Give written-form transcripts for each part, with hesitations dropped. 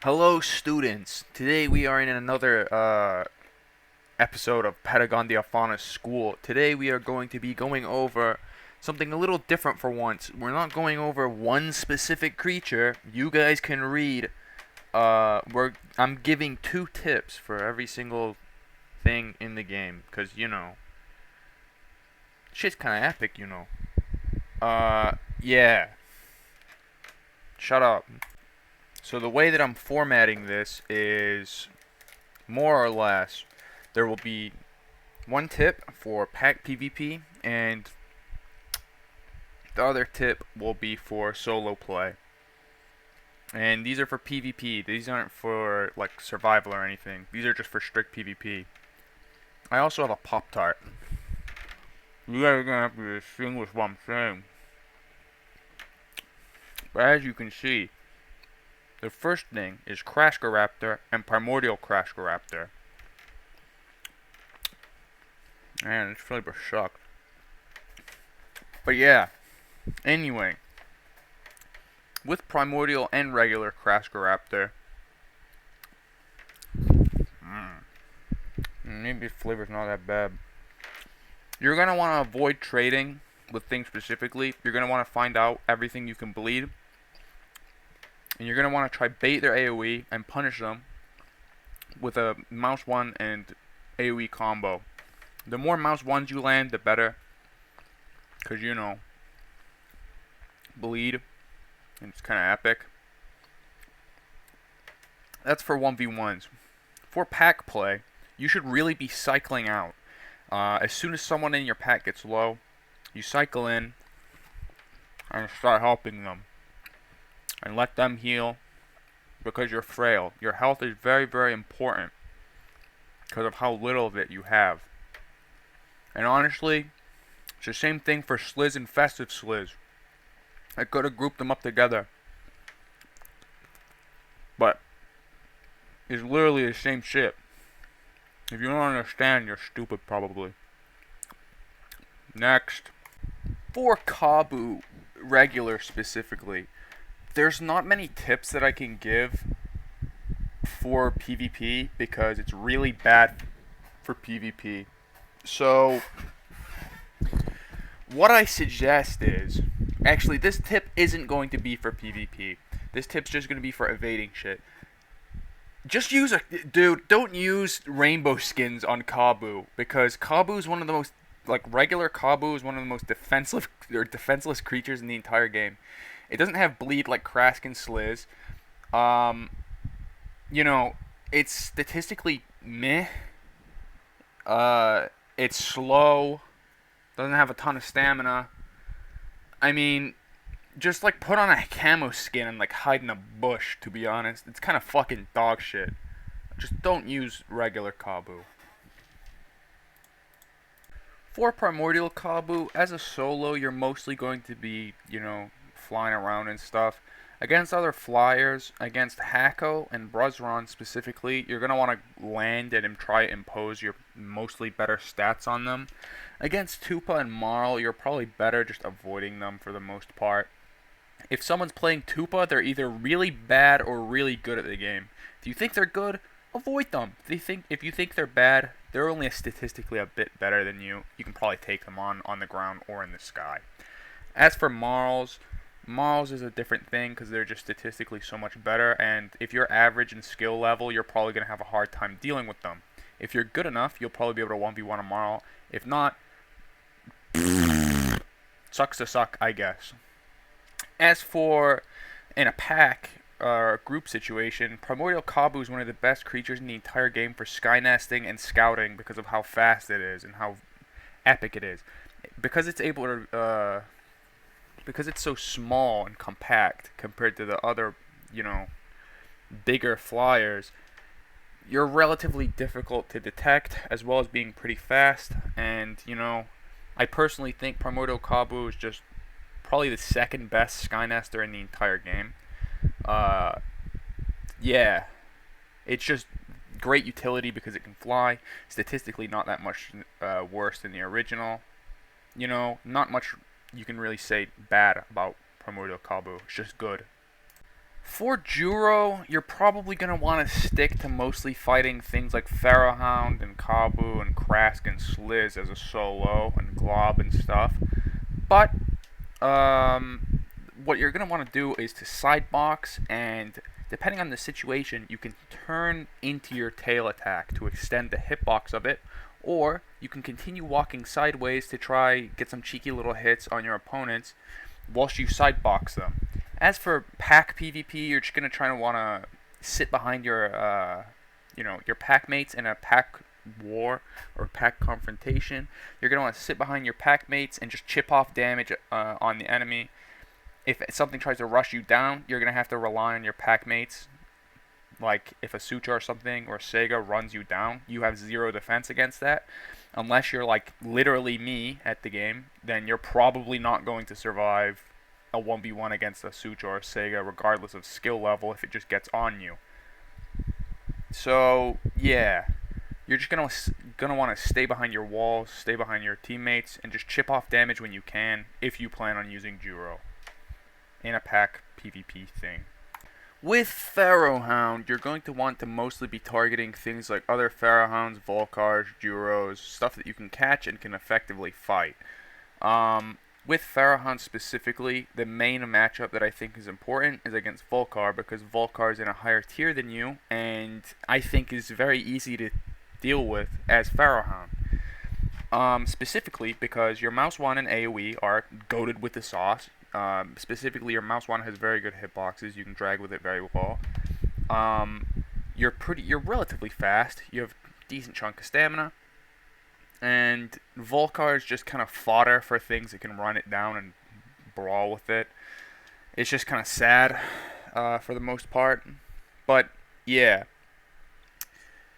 Hello, students. Today we are in another episode of Pedagondia Faunas School. Today we are going to be going over something a little different for once. We're not going over one specific creature. You guys can read. I'm giving 2 tips for every single thing in the game, cause shit's kind of epic. Yeah. Shut up. So the way that I'm formatting this is more or less there will be 1 tip for pack PvP and the other tip will be for solo play. And these are for PvP. These aren't for like survival or anything. These are just for strict PvP. I also have a Pop-Tart. You guys are gonna have to distinguish what I'm saying. But as you can see, the first thing is Craskoraptor and Primordial Craskoraptor. Man, this flavor sucks. But yeah, anyway, with Primordial and regular Craskoraptor, maybe the flavor's not that bad. You're gonna want to avoid trading with things specifically. You're gonna want to find out everything you can bleed. And you're going to want to try bait their AoE and punish them with a mouse 1 and AoE combo. The more mouse 1s you land, the better. Because, bleed. And it's kind of epic. That's for 1v1s. For pack play, you should really be cycling out. As soon as someone in your pack gets low, you cycle in and start helping them. And let them heal because you're frail. Your health is very, very important because of how little of it you have. And honestly, it's the same thing for Slizz and Festive Slizz. I could have grouped them up together. But it's literally the same shit. If you don't understand, you're stupid probably. Next. For Kabu, regular specifically, there's not many tips that I can give for PvP because it's really bad for PvP. So, what I suggest is, actually this tip isn't going to be for PvP. This tip's just going to be for evading shit. Just use don't use rainbow skins on Kabu because Kabu is one of the most, regular Kabu is one of the most defenseless creatures in the entire game. It doesn't have bleed like Crask and Slizz. It's statistically meh. It's slow. Doesn't have a ton of stamina. I mean, just put on a camo skin and hide in a bush, to be honest. It's kind of fucking dog shit. Just don't use regular Kabu. For Primordial Kabu, as a solo, you're mostly going to be, flying around and stuff. Against other flyers, against Hakko and Brazaron specifically, you're going to want to land and try to impose your mostly better stats on them. Against Tupa and Marl, you're probably better just avoiding them for the most part. If someone's playing Tupa, they're either really bad or really good at the game. If you think they're good, avoid them. If you think they're bad, they're only statistically a bit better than you. You can probably take them on the ground or in the sky. As for Marls is a different thing because they're just statistically so much better, and if you're average in skill level, you're probably going to have a hard time dealing with them. If you're good enough, you'll probably be able to 1v1 a Marl. If not, sucks to suck, I guess. As for in a pack or group situation, Primordial Kabu is one of the best creatures in the entire game for sky nesting and scouting because of how fast it is and how epic it is. Because it's able to because it's so small and compact compared to the other, bigger flyers, you're relatively difficult to detect as well as being pretty fast. And, I personally think Primordial Kabu is just probably the second best Skynester in the entire game. Yeah. It's just great utility because it can fly. Statistically not that much worse than the original. Not much you can really say bad about Primordial Kabu. It's just good. For Juro, you're probably going to want to stick to mostly fighting things like Pharaoh Hound and Kabu and Crask and Slizz as a solo and Glob and stuff. But what you're going to want to do is to sidebox, and depending on the situation, you can turn into your tail attack to extend the hitbox of it, or you can continue walking sideways to try get some cheeky little hits on your opponents whilst you sidebox them. As for pack PvP, you're just going to try to want to sit behind your pack mates in a pack war or pack confrontation. You're going to want to sit behind your pack mates and just chip off damage on the enemy. If something tries to rush you down, you're going to have to rely on your pack mates. Like if a Suture or something or a Sega runs you down, you have zero defense against that. Unless you're like literally me at the game, then you're probably not going to survive a 1v1 against a Suture or a Sega regardless of skill level if it just gets on you. So, yeah. You're just gonna want to stay behind your walls, stay behind your teammates, and just chip off damage when you can if you plan on using Juro in a pack PvP thing. With Pharaoh Hound, you're going to want to mostly be targeting things like other Pharaoh Hounds, Volcars, Juros, stuff that you can catch and can effectively fight. With Pharaoh Hound specifically, the main matchup that I think is important is against Volcar, because Volcar is in a higher tier than you, and I think is very easy to deal with as Pharaoh Hound. Specifically because your Mouse 1 and AoE are goated with the sauce. Specifically, your Mouse 1 has very good hitboxes. You can drag with it very well. You're relatively fast. You have a decent chunk of stamina. And Volcar is just kind of fodder for things that can run it down and brawl with it. It's just kind of sad for the most part. But yeah,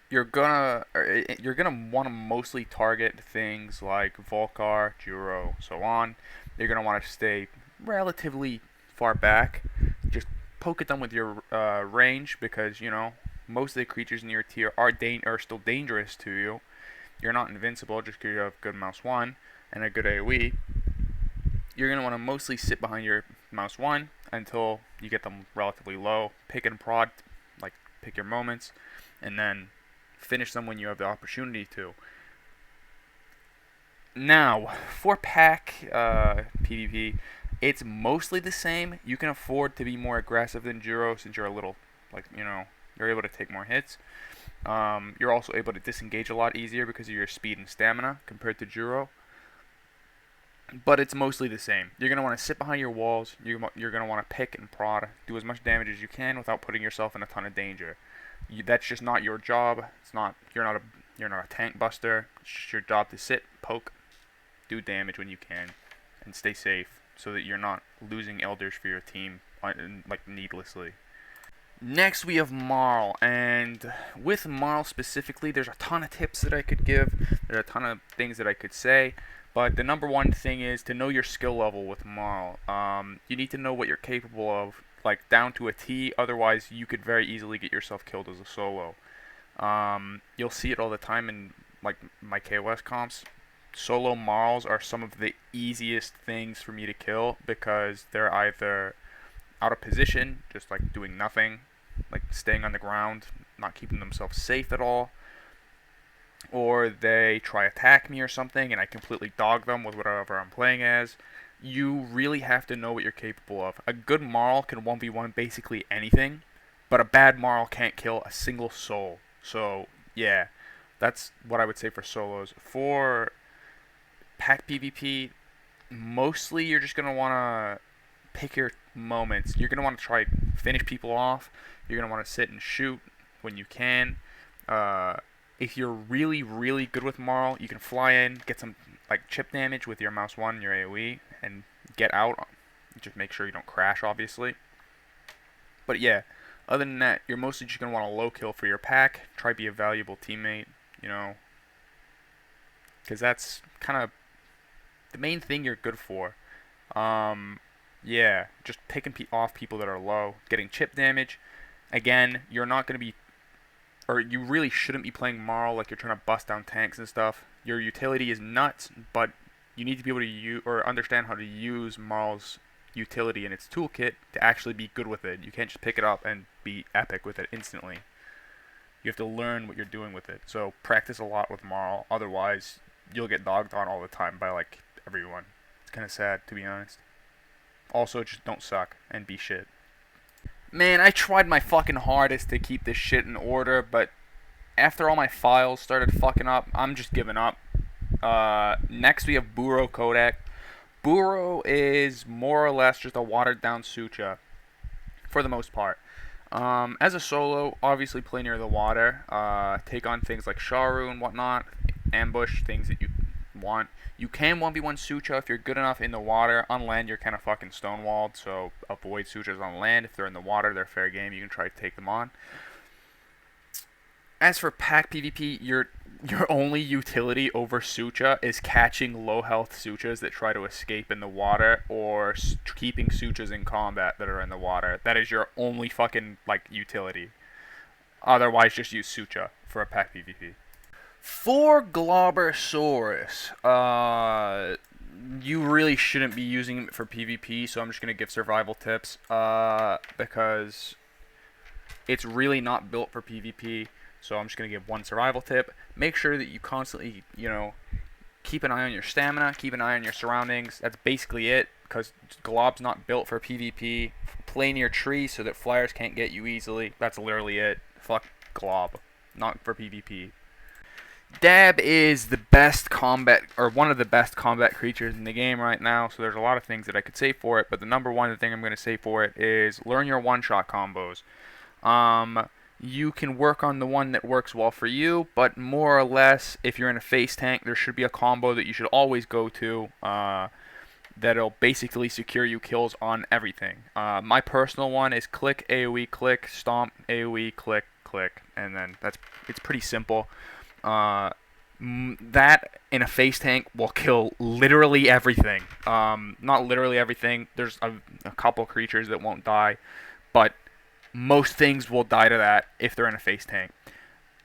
you're gonna want to mostly target things like Volcar, Juro, so on. You're gonna want to stay relatively far back. Just poke at them with your range, because most of the creatures in your tier are still dangerous to you. You're not invincible just because you have good Mouse 1 and a good AoE. You're going to want to mostly sit behind your Mouse 1 until you get them relatively low. Pick and prod, like pick your moments, and then finish them when you have the opportunity to. Now, for pack PvP, it's mostly the same. You can afford to be more aggressive than Juro since you're a little, you're able to take more hits. You're also able to disengage a lot easier because of your speed and stamina compared to Juro. But it's mostly the same. You're going to want to sit behind your walls. You're going to want to pick and prod, do as much damage as you can without putting yourself in a ton of danger. That's just not your job. You're not a tank buster. It's just your job to sit, poke, do damage when you can, and stay safe so that you're not losing elders for your team needlessly. Next, we have Marl, and with Marl specifically, there's a ton of tips that I could give. There are a ton of things that I could say, but the number one thing is to know your skill level with Marl. You need to know what you're capable of, down to a T. Otherwise, you could very easily get yourself killed as a solo. You'll see it all the time in my KOS comps. Solo Marls are some of the easiest things for me to kill because they're either out of position, just doing nothing, staying on the ground, not keeping themselves safe at all, or they try attack me or something and I completely dog them with whatever I'm playing as. You really have to know what you're capable of. A good Marl can 1v1 basically anything, but a bad Marl can't kill a single soul. So yeah, that's what I would say for solos. For pack PvP, mostly you're just going to want to pick your moments. You're going to want to try finish people off. You're going to want to sit and shoot when you can. If you're really, really good with Marl, you can fly in, get some chip damage with your Mouse 1 and your AoE, and get out. Just make sure you don't crash, obviously. But yeah, other than that, you're mostly just going to want a low kill for your pack. Try to be a valuable teammate, because that's kind of the main thing you're good for. Yeah, just picking off people that are low, getting chip damage. Again, you're not going to be, or you really shouldn't be playing Marl like you're trying to bust down tanks and stuff. Your utility is nuts, but you need to be able to use or understand how to use Marl's utility in its toolkit to actually be good with it. You can't just pick it up and be epic with it instantly. You have to learn what you're doing with it. So practice a lot with Marl. Otherwise, you'll get dogged on all the time by like everyone. It's kind of sad, to be honest. Also, just don't suck and be shit. Man, I tried my fucking hardest to keep this shit in order, but after all my files started fucking up, I'm just giving up. Next we have Burro Kodak. Burro is more or less just a watered down Suture, for the most part. As a solo, obviously play near the water, take on things like Sharu and whatnot, ambush things that you want. You can 1v1 Suture if you're good enough in the water. On land, you're kind of fucking stonewalled, so avoid Sutures on land. If they're in the water, they're fair game. You can try to take them on. As for pack PvP, your only utility over Suture is catching low health Sutures that try to escape in the water, or keeping Sutures in combat that are in the water. That is your only fucking like utility. Otherwise, just use Suture for a pack PvP. For Globosaurus, you really shouldn't be using it for PvP, so I'm just gonna give survival tips, because it's really not built for PvP. So I'm just going to give one survival tip. Make sure that you constantly, keep an eye on your stamina, keep an eye on your surroundings. That's basically it, because Glob's not built for PvP. Play near trees so that flyers can't get you easily. That's literally it. Fuck Glob. Not for PvP. Dab is the best combat, or one of the best combat creatures in the game right now, so there's a lot of things that I could say for it, but the number one thing I'm going to say for it is learn your one-shot combos. You can work on the one that works well for you, but more or less, if you're in a face tank, there should be a combo that you should always go to that'll basically secure you kills on everything. My personal one is click, AoE, click, stomp, AoE, click, click, and then it's pretty simple. That in a face tank will kill literally everything. Not literally everything. There's a couple creatures that won't die, but most things will die to that if they're in a face tank.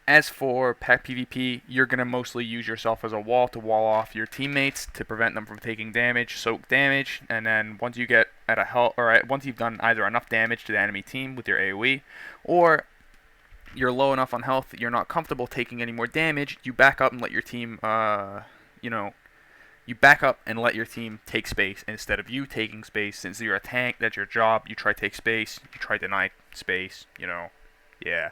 As for pack PvP, you're going to mostly use yourself as a wall to wall off your teammates to prevent them from taking damage, soak damage, and then once you get at a health, or once you've done either enough damage to the enemy team with your AoE, or you're low enough on health that you're not comfortable taking any more damage, you back up and let your team, you back up and let your team take space instead of you taking space. Since you're a tank, that's your job. You try to take space. You try to deny space. Yeah.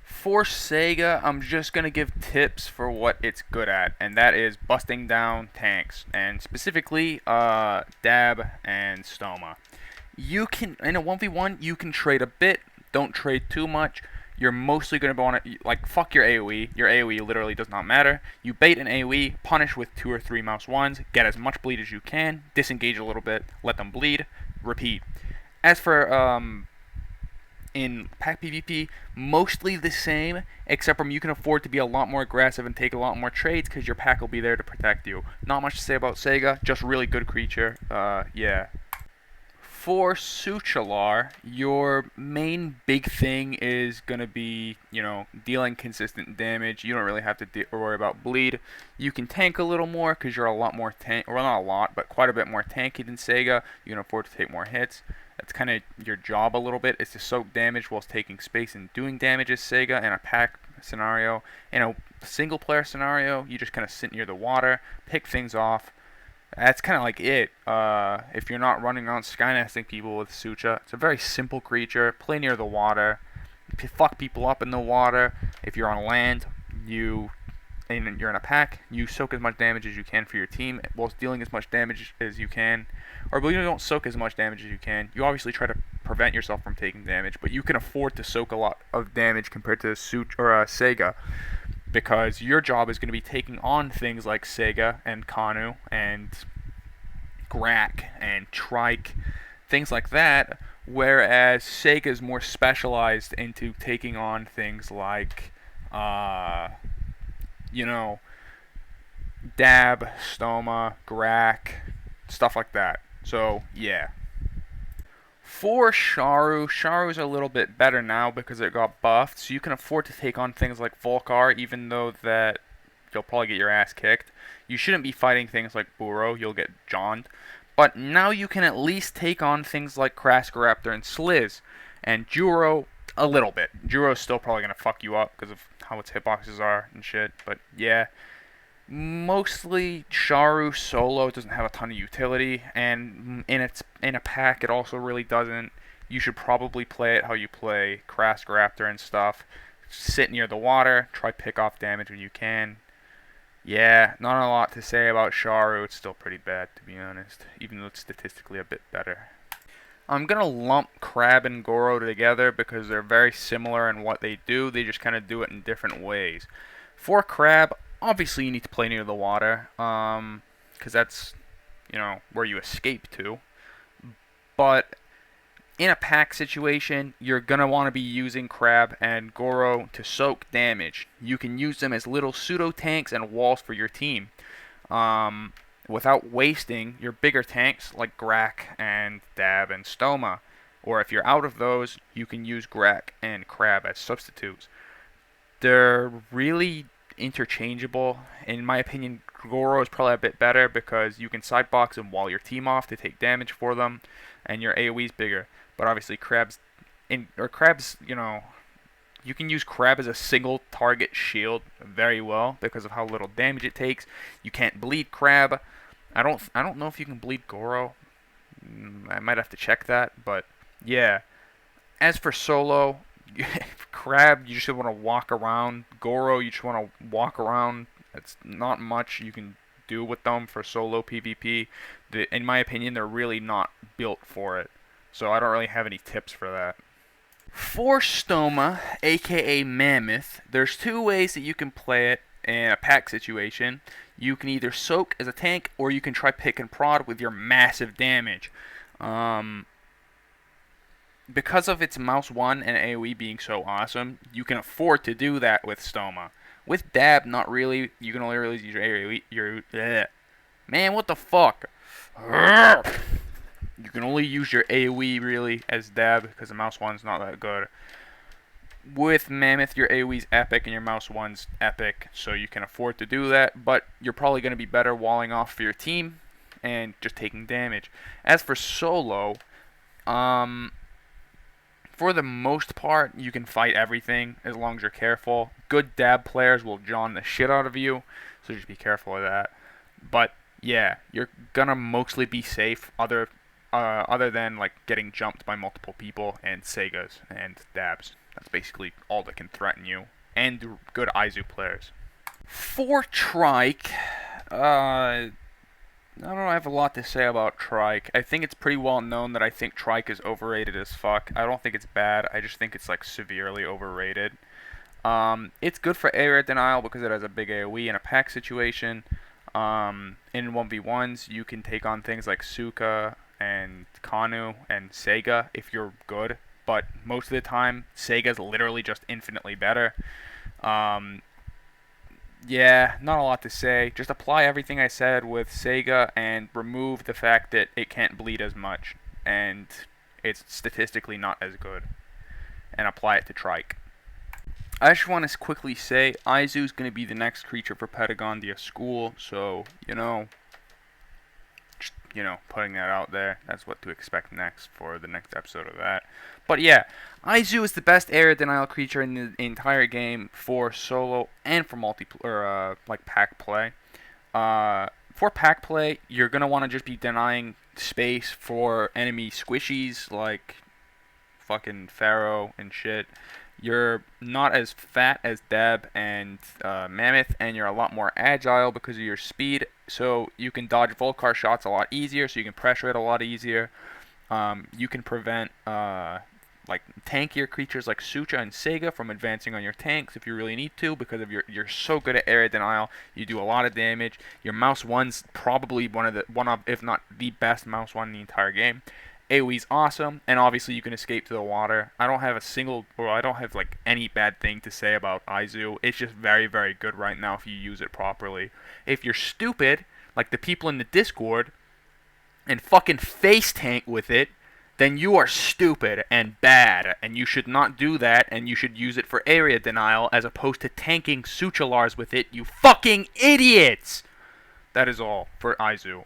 For Sega, I'm just going to give tips for what it's good at, and that is busting down tanks, and specifically Dab and Stoma. You can, in a 1v1, you can trade a bit. Don't trade too much. You're mostly going to want to, fuck your AoE. Your AoE literally does not matter. You bait an AoE, punish with 2 or 3 mouse ones, get as much bleed as you can, disengage a little bit, let them bleed, repeat. As for, in pack PvP, mostly the same, except from you can afford to be a lot more aggressive and take a lot more trades, because your pack will be there to protect you. Not much to say about Sega, just really good creature, yeah. For Suture, your main big thing is going to be, dealing consistent damage. You don't really have to worry about bleed. You can tank a little more because you're a lot more well, not a lot, but quite a bit more tanky than Sega. You can afford to take more hits. That's kind of your job a little bit, is to soak damage whilst taking space and doing damage as Sega in a pack scenario. In a single player scenario, you just kind of sit near the water, pick things off. That's kind of like it. If you're not running around skynesting people with Suture, it's a very simple creature. Play near the water. Fuck people up in the water. If you're on land, you're in a pack, you soak as much damage as you can for your team whilst dealing as much damage as you can. Or you don't soak as much damage as you can. You obviously try to prevent yourself from taking damage, but you can afford to soak a lot of damage compared to Sega. Because your job is going to be taking on things like Sega and Kanu and Grack and Trike, things like that, whereas Sega is more specialized into taking on things like, Dab, Stoma, Grack, stuff like that. So, yeah. For Sharu's a little bit better now because it got buffed, so you can afford to take on things like Volcar, even though that you'll probably get your ass kicked. You shouldn't be fighting things like Burro, you'll get johned. But now you can at least take on things like Crask and Slizz. And Juro, a little bit. Juro's still probably going to fuck you up because of how its hitboxes are and shit. But yeah, mostly Sharu solo doesn't have a ton of utility, and in a pack it also really doesn't. You should probably play it how you play Crask Raptor and stuff. Sit near the water, try pick off damage when you can. Yeah, not a lot to say about Sharu. It's still pretty bad, to be honest, even though it's statistically a bit better. I'm going to lump Crab and Goro together because they're very similar in what they do. They just kind of do it in different ways. For Crab, obviously you need to play near the water, because that's, where you escape to. But in a pack situation, you're going to want to be using Crab and Goro to soak damage. You can use them as little pseudo tanks and walls for your team, without wasting your bigger tanks like Grack and Dab and Stoma. Or if you're out of those, you can use Grack and Crab as substitutes. They're really interchangeable. In my opinion, Goro is probably a bit better because you can sidebox and wall your team off to take damage for them, and your AoE's bigger. But obviously, you can use Crab as a single target shield very well because of how little damage it takes. You can't bleed Crab. I don't know if you can bleed Goro. I might have to check that, but yeah. As for solo, Crab, you just want to walk around. Goro, you just want to walk around. It's not much you can do with them for solo PvP. In my opinion, they're really not built for it. So I don't really have any tips for that. For Stoma, aka Mammoth, there's two ways that you can play it in a pack situation. You can either soak as a tank, or you can try pick and prod with your massive damage. Because of its mouse 1 and AoE being so awesome, you can afford to do that with Stoma. With Dab, not really. You can only really use your AoE. Man, what the fuck? You can only use your AoE really as Dab because the mouse 1's not that good. With Mammoth, your AoE's epic and your mouse 1's epic, so you can afford to do that, but you're probably going to be better walling off for your team and just taking damage. As for solo, for the most part, you can fight everything as long as you're careful. Good Dab players will John the shit out of you, so just be careful of that. But yeah, you're gonna mostly be safe other than like getting jumped by multiple people and Segas and Dabs. That's basically all that can threaten you. And good Izu players. For Trike, I don't know, I have a lot to say about Trike. I think it's pretty well known that I think Trike is overrated as fuck. I don't think it's bad, I just think it's like severely overrated. It's good for area denial because it has a big AoE in a pack situation. In 1v1s, you can take on things like Suka and Kanu and Sega if you're good, but most of the time, Sega's literally just infinitely better. Yeah, not a lot to say. Just apply everything I said with Sega and remove the fact that it can't bleed as much and it's statistically not as good, and apply it to Trike. I just want to quickly say Izu's going to be the next creature for Pedagondia School, so, putting that out there. That's what to expect next for the next episode of that. But yeah, Izu is the best area denial creature in the entire game for solo and for pack play. For pack play, you're gonna want to just be denying space for enemy squishies like fucking Pharaoh and shit. You're not as fat as Dab and Mammoth, and you're a lot more agile because of your speed, so you can dodge Volcar shots a lot easier, so you can pressure it a lot easier. You can prevent tankier creatures like Suture and Sega from advancing on your tanks if you really need to, because of you're so good at area denial. You do a lot of damage. Your mouse 1's probably one of if not the best mouse 1 in the entire game. AoE's awesome, and obviously you can escape to the water. I don't have any bad thing to say about Izu. It's just very, very good right now if you use it properly. If you're stupid, like the people in the Discord, and fucking face tank with it, then you are stupid and bad, and you should not do that, and you should use it for area denial as opposed to tanking Suchalars with it, you fucking idiots! That is all for Izu.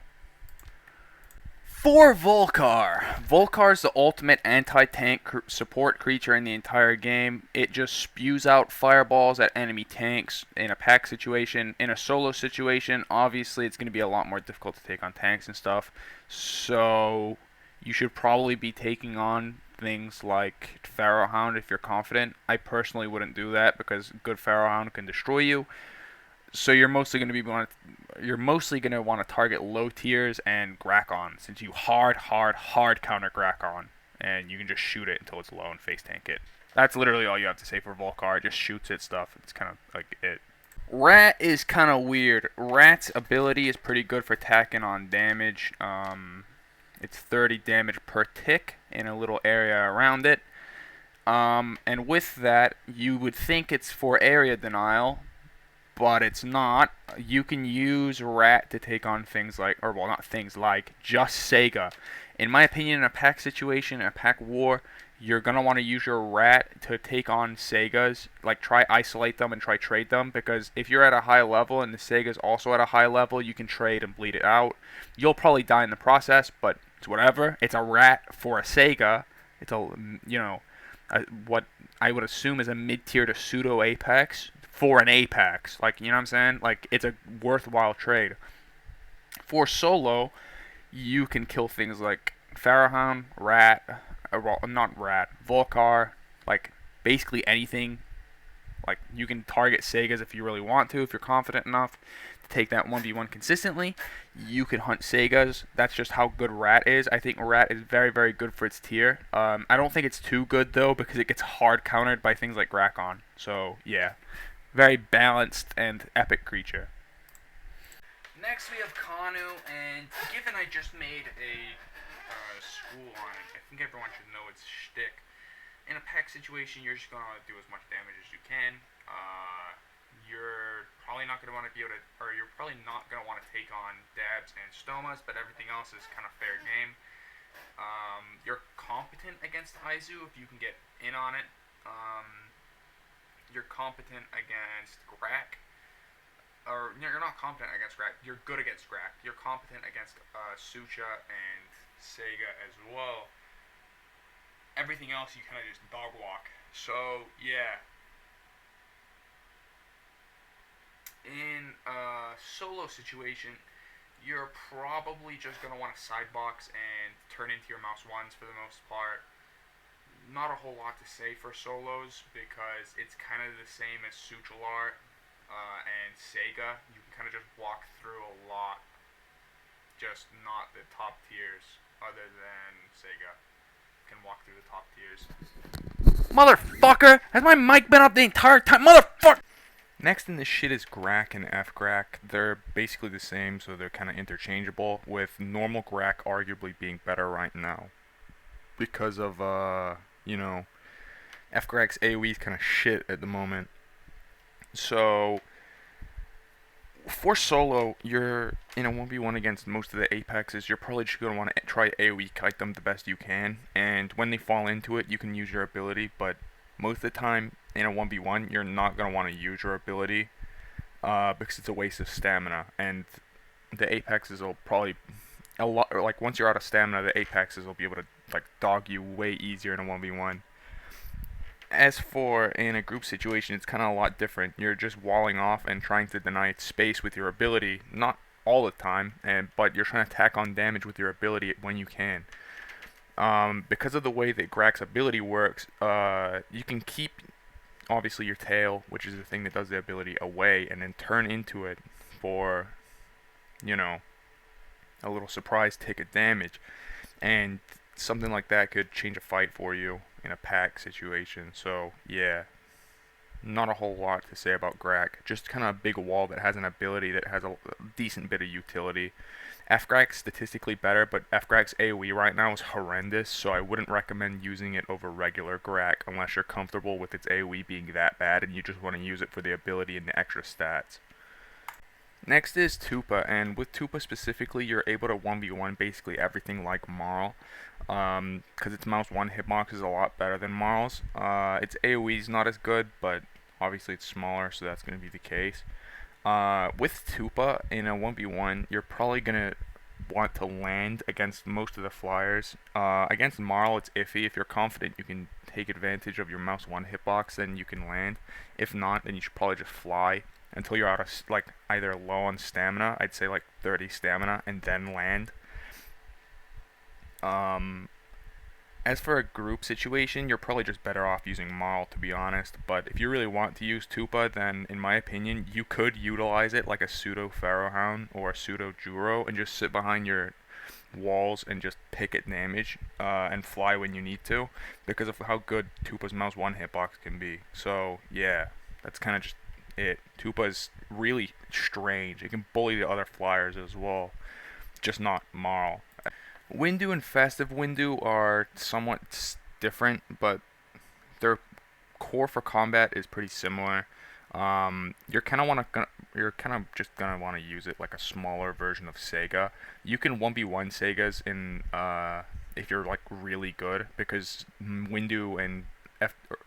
For Volcar, Volcar's the ultimate anti-tank support creature in the entire game. It just spews out fireballs at enemy tanks in a pack situation. In a solo situation, obviously it's going to be a lot more difficult to take on tanks and stuff. So you should probably be taking on things like Pharaoh Hound if you're confident. I personally wouldn't do that because good Pharaoh Hound can destroy you. So you're mostly going to want to target low tiers and Grack on, since you hard counter Grack on, and you can just shoot it until it's low and face tank it. That's literally all you have to say for Volcar. It just shoots it stuff. It's kind of like it. Rat is kind of weird. Rat's ability is pretty good for tacking on damage. It's 30 damage per tick in a little area around it. And with that, you would think it's for area denial, but it's not. You can use Rat to take on things like, or well, not things like, just Sega. In my opinion, in a pack situation, in a pack war, you're going to want to use your Rat to take on Segas. Like, try isolate them and try trade them, because if you're at a high level and the Sega's also at a high level, you can trade and bleed it out. You'll probably die in the process, but it's whatever. It's a Rat for a Sega. It's what I would assume is a mid-tier to pseudo-Apex for an Apex. Like, you know what I'm saying? Like, it's a worthwhile trade. For solo, you can kill things like Pharaoh Hound, not Rat, Volcar, like, basically anything. Like, you can target Segas if you really want to, if you're confident enough to take that 1v1 consistently. You can hunt Segas. That's just how good Rat is. I think Rat is very, very good for its tier. I don't think it's too good, though, because it gets hard countered by things like Grack on. So, yeah. Very balanced and epic creature. Next we have Kanu, and given I just made a school on it, I think everyone should know its shtick. In a pack situation, you're just going to do as much damage as you can. You're probably not going to want to be able to, or you're probably not going to want to take on dabs and stomas, but everything else is kind of fair game. You're competent against Izu if you can get in on it. You're competent against Grack. Or, you're not competent against Grack. You're good against Grack. You're competent against Suture and Sega as well. Everything else you kind of just dog walk. So, yeah. In a solo situation, you're probably just going to want to sidebox and turn into your mouse ones for the most part. Not a whole lot to say for solos because it's kind of the same as Suture and Sega. You can kind of just walk through a lot, just not the top tiers. Other than Sega, can walk through the top tiers. Motherfucker! Has my mic been up the entire time? Motherfucker! Next in this shit is Grack and F-Grack. They're basically the same, so they're kind of interchangeable, with normal Grack arguably being better right now because of F-Grack's AoE is kind of shit at the moment. So, for solo, you're in a 1v1 against most of the Apexes. You're probably just going to want to try AoE kite them the best you can. And when they fall into it, you can use your ability. But most of the time, in a 1v1, you're not going to want to use your ability because it's a waste of stamina. And the Apexes will probably once you're out of stamina, the Apexes will be able to dog you way easier in a 1v1. As for in a group situation, it's kind of a lot different. You're just walling off and trying to deny its space with your ability, not all the time, but you're trying to tack on damage with your ability when you can. Because of the way that Grack's ability works, you can keep obviously your tail, which is the thing that does the ability, away, and then turn into it for, a little surprise tick of damage. And something like that could change a fight for you in a pack situation. So, yeah. Not a whole lot to say about Grack. Just kind of a big wall that has an ability that has a decent bit of utility. F-Grack's statistically better, but F-Grack's AoE right now is horrendous, so I wouldn't recommend using it over regular Grack unless you're comfortable with its AoE being that bad and you just want to use it for the ability and the extra stats. Next is Tupa, and with Tupa specifically, you're able to 1v1 basically everything like Marl, because its mouse 1 hitbox is a lot better than Marl's. Its AoE is not as good, but obviously it's smaller, so that's going to be the case. With Tupa, in a 1v1, you're probably going to want to land against most of the flyers. Against Marl, it's iffy. If you're confident you can take advantage of your mouse one hitbox, then you can land. If not, then you should probably just fly until you're out of like either low on stamina. I'd say like 30 stamina, and then land. Um, as for a group situation, you're probably just better off using Marl, to be honest. But if you really want to use Tupa, then in my opinion, you could utilize it like a pseudo Pharaoh Hound or a pseudo Juro and just sit behind your walls and just pick at damage and fly when you need to because of how good Tupa's mouse one hitbox can be. So yeah, that's kind of just it. Tupa's really strange. It can bully the other flyers as well, just not Marl. Windu and Festive Windu are somewhat different, but their core for combat is pretty similar. You're kind of just gonna want to use it like a smaller version of Sega. You can 1v1 Segas in if you're like really good because Windu and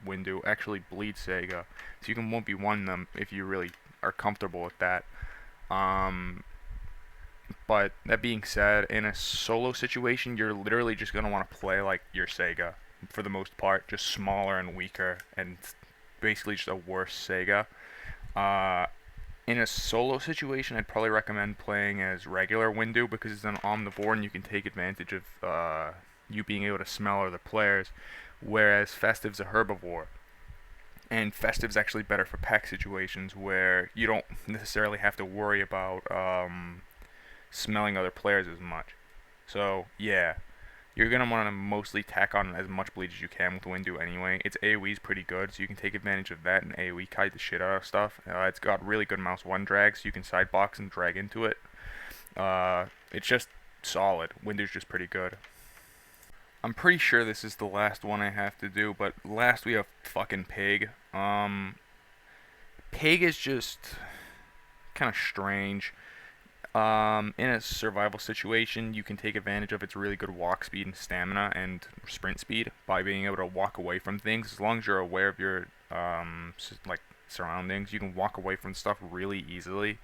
Windu actually bleed Sega, so you can 1v1 them if you really are comfortable with that. Um, but that being said, in a solo situation, you're literally just gonna want to play like your Sega for the most part, just smaller and weaker, and basically just a worse Sega. Uh, in a solo situation, I'd probably recommend playing as regular Windu because it's an omnivore and you can take advantage of you being able to smell other players, whereas Festive's a herbivore. And Festive's actually better for pack situations where you don't necessarily have to worry about smelling other players as much. So yeah, you're gonna want to mostly tack on as much bleed as you can with Windu anyway. Its AoE is pretty good, so you can take advantage of that and AoE kite the shit out of stuff. It's got really good mouse one drag, so you can sidebox and drag into it. It's just solid. Windu's just pretty good. I'm pretty sure this is the last one I have to do, but last we have fucking Pig. Pig is just kind of strange. In a survival situation, you can take advantage of its really good walk speed and stamina and sprint speed by being able to walk away from things. As long as you're aware of your like surroundings, you can walk away from stuff really easily.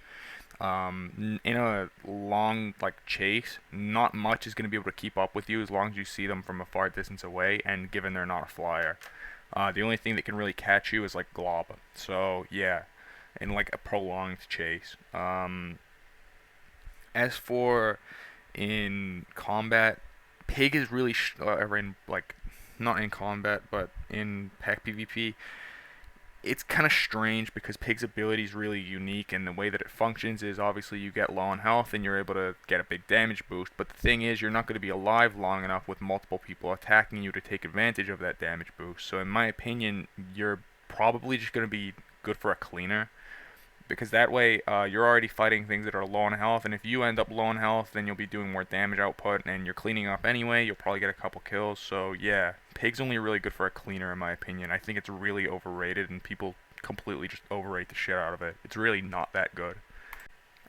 In a long like chase, not much is going to be able to keep up with you as long as you see them from a far distance away. And given they're not a flyer, the only thing that can really catch you is like Glob. So yeah, in like a prolonged chase. As for in combat, Pig is really in like not in combat but in pack PvP. It's kind of strange because Pig's ability is really unique, and the way that it functions is obviously you get low on health and you're able to get a big damage boost. But the thing is, you're not going to be alive long enough with multiple people attacking you to take advantage of that damage boost. So in my opinion, you're probably just going to be good for a cleaner because that way you're already fighting things that are low on health, and if you end up low on health, then you'll be doing more damage output, and you're cleaning up anyway. You'll probably get a couple kills. So yeah, Pig's only really good for a cleaner in my opinion. I think it's really overrated, and people completely just overrate the shit out of it. It's really not that good.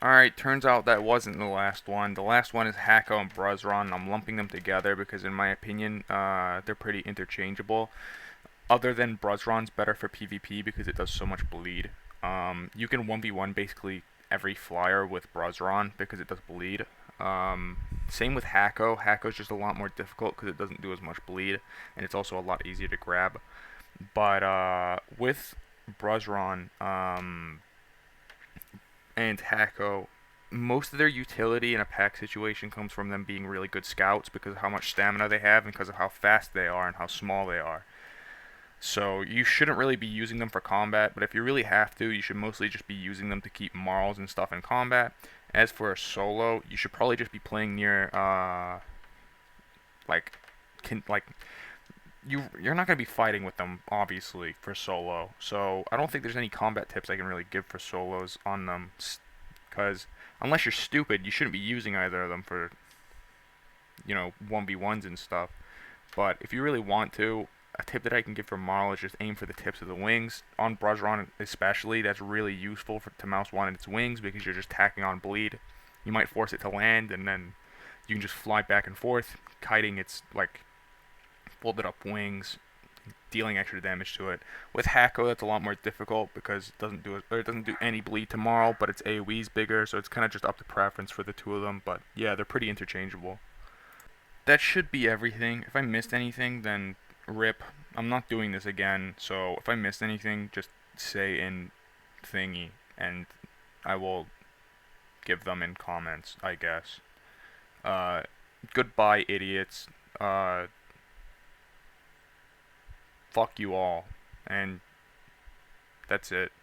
Alright, turns out that wasn't the last one. The last one is Hakko and Brazaron. I'm lumping them together because in my opinion, they're pretty interchangeable. Other than Brazaron's better for PvP because it does so much bleed. You can 1v1 basically every flyer with Brazaron because it does bleed. Same with Hakko. Hakko's just a lot more difficult because it doesn't do as much bleed, and it's also a lot easier to grab. But with Brazaron and Hakko, most of their utility in a pack situation comes from them being really good scouts because of how much stamina they have and because of how fast they are and how small they are. So you shouldn't really be using them for combat, but if you really have to, you should mostly just be using them to keep Marls and stuff in combat. As for a solo, you should probably just be playing near like like you're not going to be fighting with them obviously for solo. So I don't think there's any combat tips I can really give for solos on them because unless you're stupid, you shouldn't be using either of them for 1v1s and stuff. But if you really want to, a tip that I can give for Marl is just aim for the tips of the wings. On Brazaron especially, that's really useful to mouse one in its wings because you're just tacking on bleed. You might force it to land and then you can just fly back and forth, kiting its like folded up wings. dealing extra damage to it. With Hakko, that's a lot more difficult because it doesn't do any bleed to Marl, but its AoE's bigger, so it's kind of just up to preference for the two of them. But yeah, they're pretty interchangeable. That should be everything. If I missed anything, then rip. I'm not doing this again, so if I missed anything, just say in thingy, and I will give them in comments, I guess. Uh, Goodbye, idiots. Uh, Fuck you all, and that's it.